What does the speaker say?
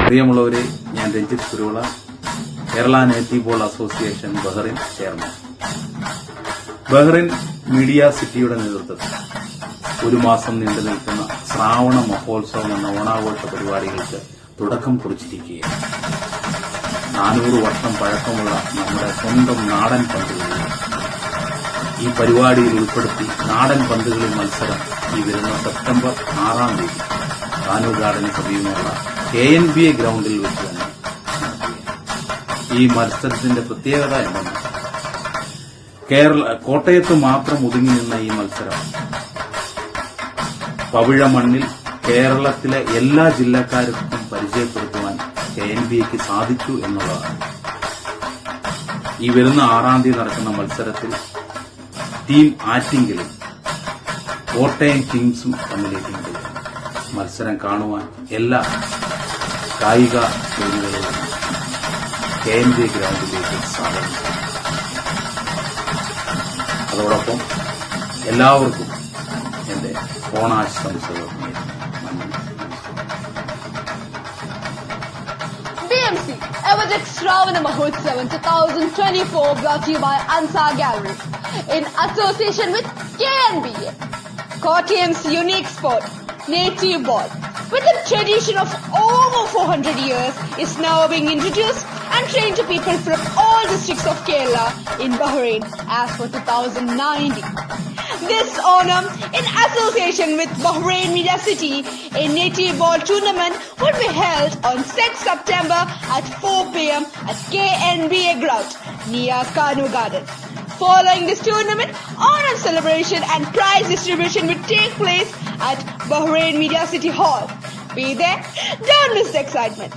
പ്രിയമുള്ളവരെ, ഞാൻ Ranjith Kuruvila, Kerala native ball association Bahrain chairman. Bahrain media സിറ്റിയുടെ നേതൃത്വത്തിൽ ഒരു മാസം നീണ്ടു നിൽക്കുന്ന ശ്രാവണ മഹോത്സവം എന്ന ഓണാഘോഷ പരിപാടികൾക്ക് തുടക്കം കുറിച്ചിരിക്കുകയാണ്. 400 വർഷം പഴക്കമുള്ള നമ്മുടെ സ്വന്തം നാടൻ പന്തുകളിൽ ഈ പരിപാടിയിൽ ഉൾപ്പെടുത്തി നാടൻ പന്തുകളിൽ മത്സരം ഈ വരുന്ന സെപ്റ്റംബർ 6-ാം തീയതി കാനു ഗാർഡന് സമീപമുള്ള KNBA ഗ്രൌണ്ടിൽ വെച്ച് തന്നെ ഈ മത്സരത്തിന്റെ പ്രത്യേകത എന്തെന്ന്, കോട്ടയത്ത് മാത്രം ഒതുങ്ങി നിന്ന ഈ മത്സരം പവിഴ മണ്ണിൽ കേരളത്തിലെ എല്ലാ ജില്ലക്കാർക്കും പരിചയപ്പെടുത്തുവാൻ KNBAക്ക് സാധിച്ചു എന്നുള്ളതാണ്. ഈ വരുന്ന 6-ാം തീയതി നടക്കുന്ന മത്സരത്തിൽ ടീം ആറ്റിങ്കലും കോട്ടയം കിങ്സും തമ്മിലേക്കുണ്ട്. മത്സരം കാണുവാൻ എല്ലാ കായിക പ്രേമികളെയും KNBA ഗ്രൌണ്ടിലേക്ക് സ്വാഗതം. അതോടൊപ്പം എല്ലാവർക്കും എന്റെ ഓണാശംസകൾ. BMC Everdex Shravana Mahotsavam 2024 brought to you by Ansar Gallery in association with KNBA. Kottayam's unique sport, native ball, with a tradition of over 400 years, is now being introduced and trained to people from all districts of Kerala in Bahrain as for 2019. This Onam, in association with Bahrain Media City, a native ball tournament will be held on 6th September at 4 p.m. at KNBA ground near Kanu Garden. Following this tournament, Onam celebration and prize distribution will take place at Bahrain Media City Hall. Be there, don't miss the excitement.